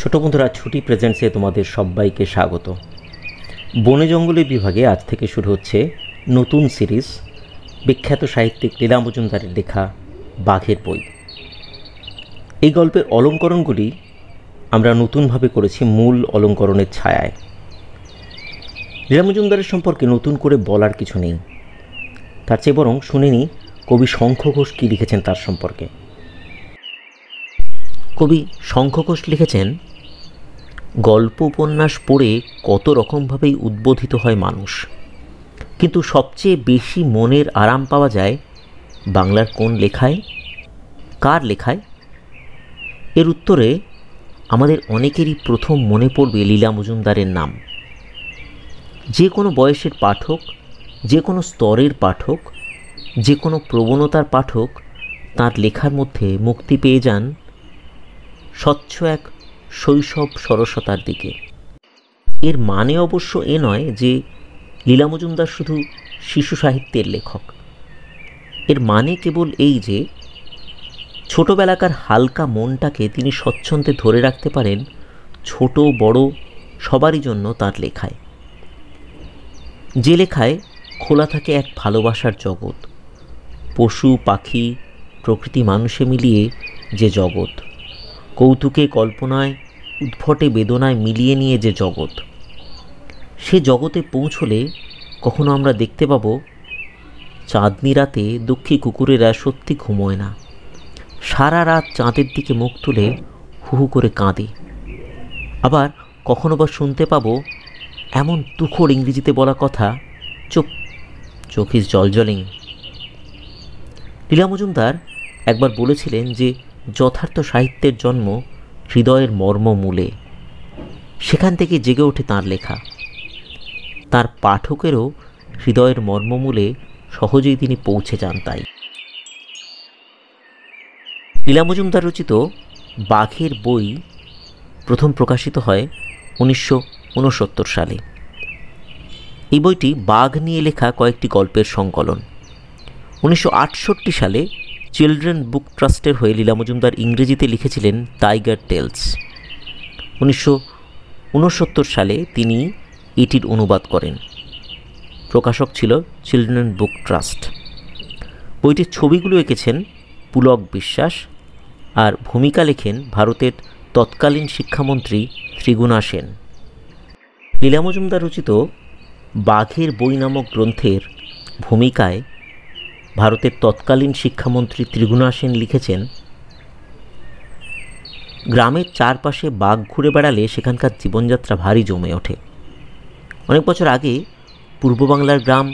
ছোট বন্ধুরা, ছুটি প্রেজেন্টসে তোমাদের সবাইকে স্বাগত। বনে জঙ্গলে বিভাগে আজ থেকে শুরু হচ্ছে নতুন সিরিজ, বিখ্যাত সাহিত্যিক লীলা মজুমদারের লেখা বাঘের বই। এই গল্পের অলঙ্করণগুলি আমরা নতুনভাবে করেছি মূল অলঙ্করণের ছায়ায়। লীলা মজুমদারের সম্পর্কে নতুন করে বলার কিছু নেই, তার চেয়ে বরং শুনে নিই কবি শঙ্খ ঘোষ কী লিখেছেন তার সম্পর্কে। কবি শঙ্খ ঘোষ লিখেছেন, গল্প উপন্যাস পড়ে কত রকমভাবেই উদ্বোধিত হয় মানুষ, কিন্তু সবচেয়ে বেশি মনের আরাম পাওয়া যায় বাংলার কোন লেখায়, কার লেখায়? এর উত্তরে আমাদের অনেকেরই প্রথম মনে পড়বে লীলা মজুমদারের নাম। যে কোনো বয়সের পাঠক, যে কোনো স্তরের পাঠক, যে কোনো প্রবণতার পাঠক তাঁর লেখার মধ্যে মুক্তি পেয়ে যান স্বচ্ছ এক শৈশব সরসতার দিকে। এর মানে অবশ্য এ নয় যে লীলা মজুমদার শুধু শিশু সাহিত্যের লেখক। এর মানে কেবল এই যে ছোটবেলাকার হালকা মনটাকে তিনি স্বচ্ছন্দে ধরে রাখতে পারেন ছোট বড় সবারই জন্য তার লেখায়। যে লেখায় খোলা থাকে এক ভালোবাসার জগৎ, পশু পাখি প্রকৃতি মানুষে মিলিয়ে যে জগৎ, কৌতুকে কল্পনায় উদ্ভটে বেদনায় মিলিয়ে নিয়ে যে জগৎ, সে জগতে পৌঁছলে কখনো আমরা দেখতে পাব চাঁদনি রাতে দুঃখী কুকুরেরা সত্যি ঘুমোয় না, সারা রাত চাঁদের দিকে মুখ তুলে হু হু করে কাঁদে। আবার কখনো বা শুনতে পাব এমন তুখোড় ইংরেজিতে বলা কথা, চুপ, চোখ ইজ জলজলিং। লীলা মজুমদার একবার বলেছিলেন যে যথার্থ সাহিত্যের জন্ম হৃদয়ের মর্ম মূলে, সেখান থেকে জেগে ওঠে তাঁর লেখা। তার পাঠকেরও হৃদয়ের মর্মমূলে সহজেই তিনি পৌঁছে যান। তাই লীলা মজুমদার রচিত বাঘের বই প্রথম প্রকাশিত হয় 1969 সালে। এই বইটি বাঘ নিয়ে লেখা কয়েকটি গল্পের সংকলন। 1968 সালে চিলড্রেন বুক ট্রাস্টের হয়ে লীলা মজুমদার ইংরেজিতে লিখেছিলেন টাইগার টেলস। 1969 সালে তিনি এটির অনুবাদ করেন। প্রকাশক ছিল চিলড্রেন বুক ট্রাস্ট। বইটির ছবিগুলো এঁকেছেন পুলক বিশ্বাস, আর ভূমিকা লেখেন ভারতের তৎকালীন শিক্ষামন্ত্রী ত্রিগুণা সেন। লীলা মজুমদার রচিত বাঘের বই নামক গ্রন্থের ভূমিকায় ভারতের তৎকালীন শিক্ষামন্ত্রী ত্রিগুণা সেন লিখেছেন, গ্রামের চারপাশে বাঘ ঘুরে বেড়ালে সেখানকার জীবনযাত্রা ভারী জমে ওঠে। অনেক বছর আগে পূর্ব বাংলার গ্রাম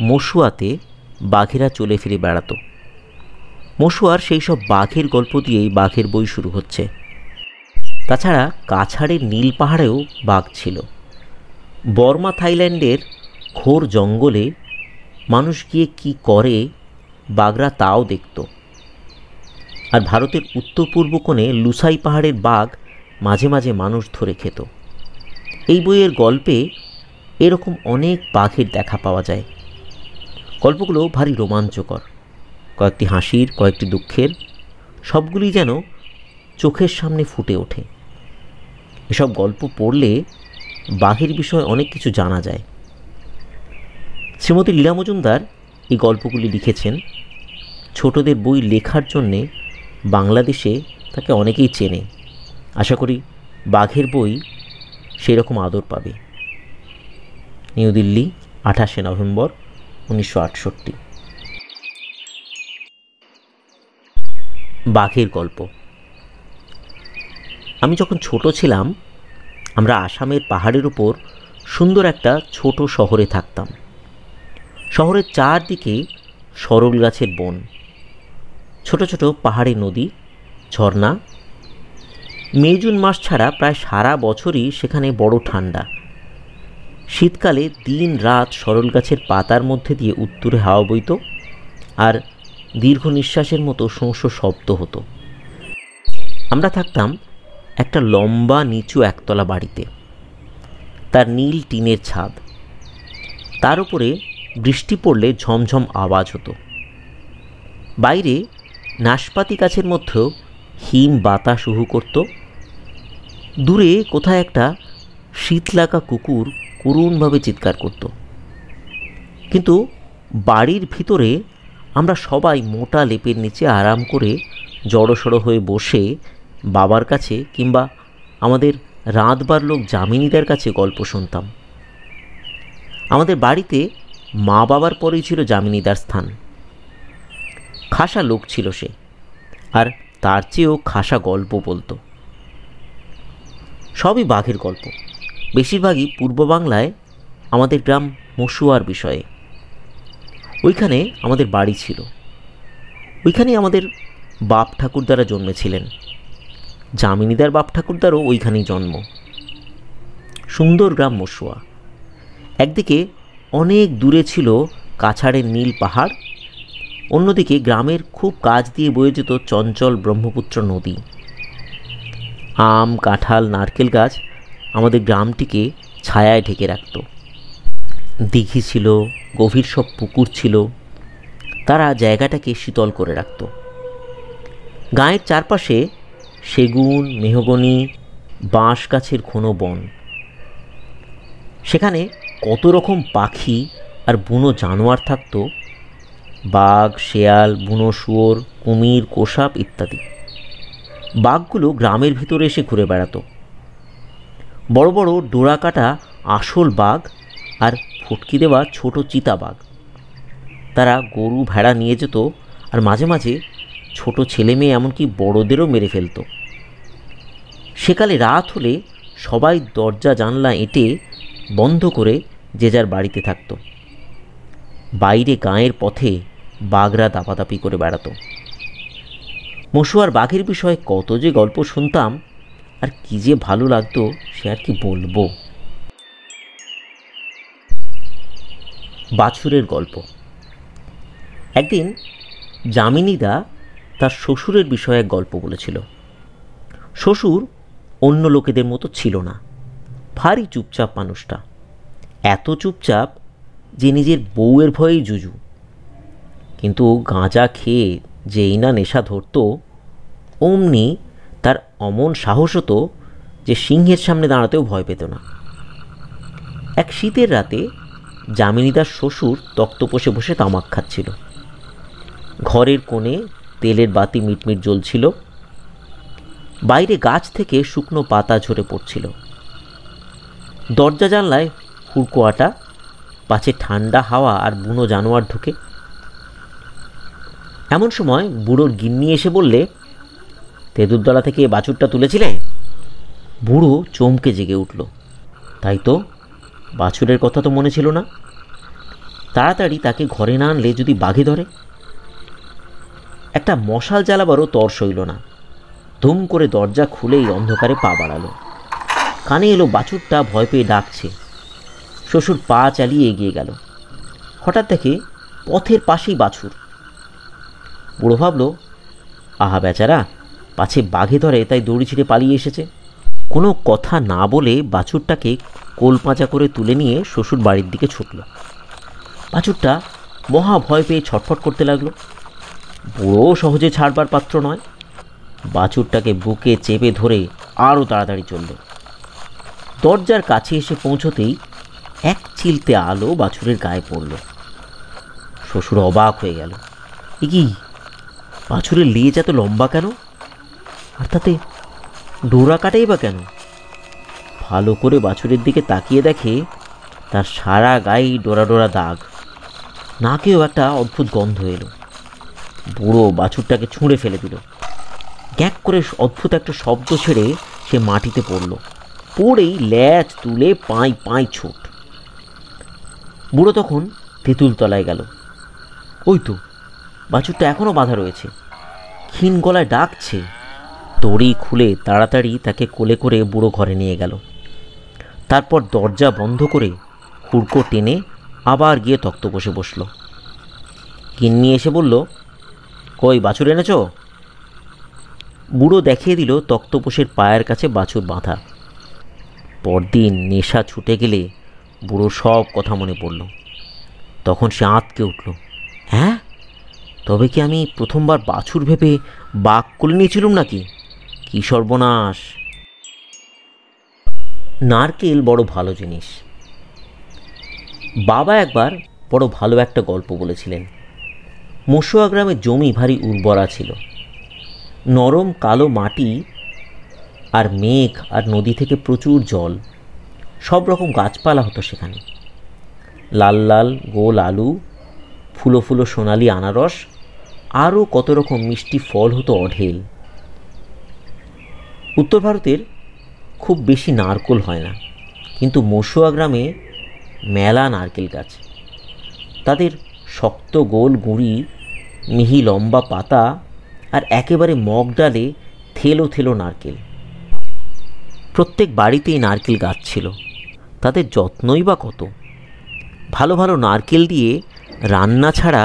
মশুয়াতে বাঘেরা চলে ফিরে বেড়াতো। মশুয়ার সেই সব বাঘের গল্প দিয়েই বাঘের বই শুরু হচ্ছে। তাছাড়া কাছাড়ের নীল পাহাড়েও বাঘ ছিল। বর্মা থাইল্যান্ডের ঘোর জঙ্গলে মানুষ গিয়ে কি করে বাঘরা তাও দেখত। আর ভারতের উত্তর পূর্ব কোণে লুসাই পাহাড়ের বাঘ মাঝে মাঝে মানুষ ধরে খেত। এই বইয়ের গল্পে এরকম অনেক বাঘের দেখা পাওয়া যায়। গল্পগুলো ভারী রোমাঞ্চকর, কয়েকটি হাসির, কয়েকটি দুঃখের, সবগুলি যেন চোখের সামনে ফুটে ওঠে। এসব গল্প পড়লে বাঘের বিষয়ে অনেক কিছু জানা যায়। শ্রীমতী লীলা মজুমদার এই গল্পগুলি লিখেছেন। ছোটদের বই লেখার জন্যে বাংলাদেশে তাকে অনেকেই চেনে। আশা করি বাঘের বই সেই রকম আদর পাবে। New Delhi, 28 November 1968। বাঘের গল্প। আমি যখন ছোট ছিলাম, আমরা আসামের পাহাড়ের উপর সুন্দর একটা ছোট শহরে থাকতাম। শহরের চারদিকে সরল গাছের বন, ছোট ছোট পাহাড়ি নদী, ঝর্ণা। মে জুন মাস ছাড়া প্রায় সারা বছরই সেখানে বড় ঠান্ডা। শীতকালে দিন রাত সরল গাছের পাতার মধ্যে দিয়ে উত্তুরে হাওয়া বইত, আর দীর্ঘ নিঃশ্বাসের মতো শোঁ শোঁ শব্দ হতো। আমরা থাকতাম একটা লম্বা নিচু একতলা বাড়িতে। তার নীল টিনের ছাদ, তার উপরে বৃষ্টি পড়লে ঝমঝম আওয়াজ হতো। বাইরে নাশপাতি গাছের মধ্যেও হিম বাতাস উহু করত। দূরে কোথায় একটা শীত লাগা কুকুর করুণভাবে চিৎকার করত। কিন্তু বাড়ির ভিতরে আমরা সবাই মোটা লেপের নিচে আরাম করে জড়সড় হয়ে বসে বাবার কাছে কিংবা আমাদের রাঁধবার লোক যামিনীদের কাছে গল্প শুনতাম। আমাদের বাড়িতে মা বাবার পরেই ছিল যামিনীদার স্থান। খাসা লোক ছিল সে, আর তার চেয়েও খাসা গল্প বলতো। সবই বাঘের গল্প, বেশিরভাগই পূর্ব বাংলায় আমাদের গ্রাম মশুয়ার বিষয়ে। ওইখানে আমাদের বাড়ি ছিল, ওইখানেই আমাদের বাপ ঠাকুরদারা জন্মেছিলেন। যামিনীদার বাপ ঠাকুরদারও ওইখানেই জন্ম। সুন্দর গ্রাম মশুয়া। একদিকে অনেক দূরে ছিল কাছাড়ের নীল পাহাড়, অন্যদিকে গ্রামের খুব কাছ দিয়ে বয়ে যেত চঞ্চল ব্রহ্মপুত্র নদী। আম, কাঁঠাল, নারকেল গাছ আমাদের গ্রামটিকে ছায়ায় ঢেকে রাখত। দিঘি ছিল, গভীর সব পুকুর ছিল, তারা জায়গাটাকে শীতল করে রাখত। গাঁয়ের চারপাশে সেগুন, মেহগনি, বাঁশ গাছের ঘন বন। সেখানে কত রকম পাখি আর বুনো জানোয়ার থাকত, বাঘ, শেয়াল, বুনো শুয়োর, কুমির, গোসাপ ইত্যাদি। বাঘগুলো গ্রামের ভিতরে এসে ঘুরে বেড়াতো। বড় বড় ডোরা কাটা আসল বাঘ আর ফুটকি দেওয়া ছোট চিতা বাঘ। তারা গরু ভেড়া নিয়ে যেত, আর মাঝে মাঝে ছোট ছেলে মেয়ে এমনকি বড়দেরও মেরে ফেলত। সেকালে রাত হলে সবাই দরজা জানলা এঁটে বন্ধ করে যে যার বাড়িতে থাকত। বাইরে গাঁয়ের পথে বাঘরা দাপাদাপি করে বেড়াত। মশুয়ার বাঘের বিষয়ে কত যে গল্প শুনতাম, আর কি যে ভালো লাগতো সে আর কি বলবো। বাছুরের গল্প। একদিন যামিনীদা তার শ্বশুরের বিষয়ে এক গল্প বলেছিল। শ্বশুর অন্য লোকেদের মতো ছিল না, ভারী চুপচাপ মানুষটা। এত চুপচাপ যে নিজের বউয়ের ভয়েই জুজু। কিন্তু গাঁজা খেয়ে যেই না নেশা ধরত, অমনি তার অমন সাহস হতো যে সিংহের সামনে দাঁড়াতেও ভয় পেত না। এক শীতের রাতে যামিনীদার শ্বশুর তক্তপোষে বসে তামাক খাচ্ছিল। ঘরের কোণে তেলের বাতি মিটমিট জ্বলছিল। বাইরে গাছ থেকে শুকনো পাতা ঝরে পড়ছিল। দরজা জানলায় হুড়কোয়াটা, পাছে ঠান্ডা হাওয়া আর বুনো জানোয়ার ঢুকে। এমন সময় বুড়োর গিন্নি এসে বললে, তেঁতুলতলা থেকে বাছুরটা তুলেছিলে? বুড়ো চমকে জেগে উঠল। তাই তো, বাছুরের কথা তো মনে ছিল না। তাড়াতাড়ি তাকে ঘরে না আনলে যদি বাঘে ধরে। একটা মশাল জ্বালাবারও তর সইল না। ধুম করে দরজা খুলেই অন্ধকারে পা বাড়ালো। কানে এলো বাছুরটা ভয় পেয়ে ডাকছে। শ্বশুর পা চালিয়ে এগিয়ে গেল। হঠাৎ দেখে পথের পাশেই বাছুর। বুড়ো ভাবল, আহা বেচারা, পাছে বাঘে ধরে তাই দড়ি ছিঁড়ে পালিয়ে এসেছে। কোনো কথা না বলে বাছুরটাকে কোল পাঁচা করে তুলে নিয়ে শ্বশুর বাড়ির দিকে ছুটল। বাছুরটা মহা ভয় পেয়ে ছটফট করতে লাগলো। বুড়ো সহজে ছাড়বার পাত্র নয়। বাছুরটাকে বুকে চেপে ধরে আরও তাড়াতাড়ি চলল। দরজার কাছে এসে পৌঁছতেই এক চিলতে আলো বাছুরের গায়ে পড়ল। শ্বশুর অবাক হয়ে গেল। এ কি, বাছুরের লেজ এত লম্বা কেন? আর তাতে ডোরা কাটেই বা কেন? ভালো করে বাছুরের দিকে তাকিয়ে দেখে তার সারা গায়ে ডোরা ডোরা দাগ। নাকেও একটা অদ্ভুত গন্ধ এলো। বুড়ো বাছুরটাকে ছুঁড়ে ফেলে দিল। গ্যাক করে অদ্ভুত একটা শব্দ ছেড়ে সে মাটিতে পড়ল। পড়েই ল্যাচ তুলে পাঁই পাঁই ছুট। বুড়ো তখন তেঁতুলতলায় গেল। ওই তো, বাছুরটা এখনও বাঁধা রয়েছে, ক্ষীণ গলায় ডাকছে। দড়ি খুলে তাড়াতাড়ি তাকে কোলে করে বুড়ো ঘরে নিয়ে গেল। তারপর দরজা বন্ধ করে হুড়কো টেনে আবার গিয়ে তক্তপোষে বসল। গিন্নি এসে বলল, কই বাছুর এনেছ? বুড়ো দেখিয়ে দিল তক্তপোষের পায়ের কাছে বাছুর বাঁধা। পরদিন নেশা ছুটে গেলে বুড়ো সব কথা মনে পড়ল। তখন সে আঁতকে উঠল। হ্যাঁ, তবে কি আমি প্রথমবার বাছুর ভেবে বাঘ কোলে নিয়েছিলুম নাকি? কি সর্বনাশ! নারকেল বড় ভালো জিনিস। বাবা একবার বড় ভালো একটা গল্প বলেছিলেন। মশুয়া গ্রামের জমি ভারী উর্বরা ছিল। নরম কালো মাটি আর মেঘ আর নদী থেকে প্রচুর জল, সব রকম গাছপালা হতো সেখানে। লাল লাল গোল আলু, ফুলো ফুলো সোনালি আনারস, আরও কত রকম মিষ্টি ফল হতো অঢেল। উত্তর ভারতের খুব বেশি নারকেল হয় না, কিন্তু মশুয়া গ্রামে মেলা নারকেল গাছ। তাদের শক্ত গোল গুঁড়ি, মিহি লম্বা পাতা আর একেবারে মগ ডালে থেলো থেলো নারকেল। প্রত্যেক বাড়িতেই নারকেল গাছ ছিল। তাদের যত্নই বা কত! ভালো ভালো নারকেল দিয়ে রান্না ছাড়া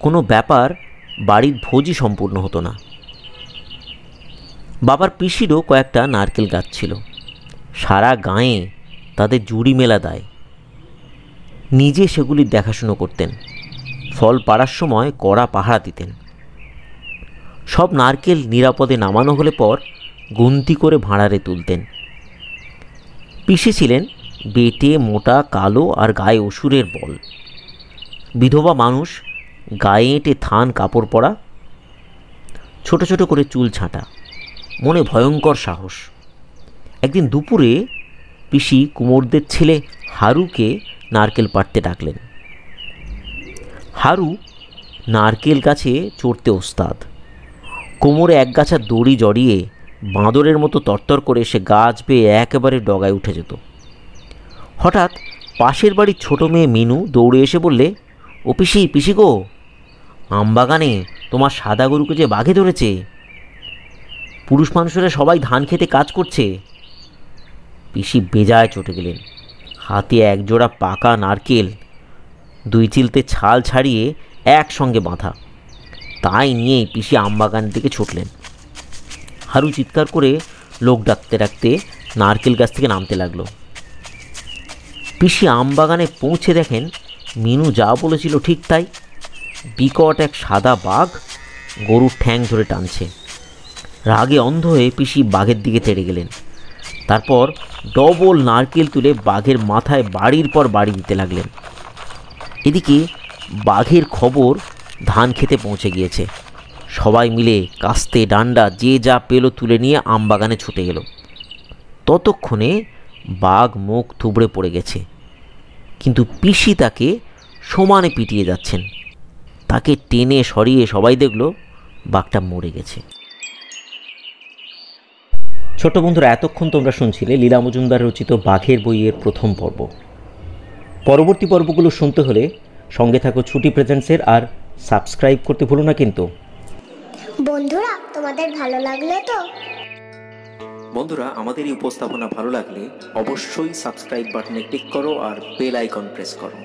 কোনো ব্যাপার বাড়ির ভোজই সম্পূর্ণ হতো না। বাবার পিসিরও কয়েকটা নারকেল গাছ ছিল। সারা গাঁয়ে তাদের জুড়ি মেলা দেয়। নিজে সেগুলির দেখাশুনো করতেন। ফল পাড়ার সময় কড়া পাহারা দিতেন। সব নারকেল নিরাপদে নামানো হলে পর গুনতি করে ভাঁড়ারে তুলতেন। পিসি ছিলেন বেটে মোটা কালো আর গায়ে অসুরের বল। বিধবা মানুষ, গায়ে এঁটে থান কাপড় পরা, ছোট ছোট করে চুল ছাঁটা, মনে ভয়ঙ্কর সাহস। একদিন দুপুরে পিসি কুমোরদের ছেলে হারুকে নারকেল পাড়তে ডাকলেন। হারু নারকেল গাছে চড়তে ওস্তাদ। কোমরে একগাছা দড়ি জড়িয়ে বাঁদরের মতো তরতর করে সে গাছ বেয়ে একেবারে ডগায় উঠে যেত। হঠাৎ পাশের বাড়ির ছোট মেয়ে মিনু দৌড়ে এসে বললে, ও পিসি, পিসি গো, আমবাগানে তোমার সাদা গরুকে যে বাঘে ধরেছে। পুরুষ মানুষেরা সবাই ধান খেতে কাজ করছে। পিসি বেজায় চটে গেলেন। হাতে একজোড়া পাকা নারকেল, 2 চিলতে ছাল ছাড়িয়ে একসঙ্গে বাঁধা, তাই নিয়েই পিসি আমবাগানের দিকে ছুটলেন। হারু চিৎকার করে লোক ডাকতে ডাকতে নারকেল গাছ থেকে নামতে লাগলো। পিসি আমবাগানে পৌঁছে দেখেন মিনু যা বলেছিল ঠিক তাই। বিকট এক সাদা বাঘ গরুর ঠ্যাং ধরে টানছে। রাগে অন্ধ হয়ে পিসি বাঘের দিকে তেড়ে গেলেন। তারপর ডবল নারকেল তুলে বাঘের মাথায় বাড়ির পর বাড়ি দিতে লাগলেন। এদিকে বাঘের খবর ধান খেতে পৌঁছে গিয়েছে। সবাই মিলে কাস্তে ডান্ডা যে যা পেল তুলে নিয়ে আমবাগানে ছুটে গেল। ততক্ষণে বাঘ মুখ থুবড়ে পড়ে গেছে, কিন্তু পিসি তাকে সমানে পিটিয়ে যাচ্ছেন। তাকে টেনে সরিয়ে সবাই দেখল বাঘটা মরে গেছে। ছোট বন্ধুরা, এতক্ষণ তোমরা শুনছিলে লীলা মজুমদার রচিত বাঘের বইয়ের প্রথম পর্ব। পরবর্তী পর্বগুলো শুনতে হলে সঙ্গে থাকো ছুটি প্রেজেন্টসের, আর সাবস্ক্রাইব করতে ভুলো না কিন্তু। বন্ধুরা, তোমাদের ভালো লাগলো তো? বন্ধুরা, আমাদের এই উপস্থাপনা ভালো লাগলে অবশ্যই সাবস্ক্রাইব বাটনে ক্লিক করো আর বেল আইকন প্রেস করো।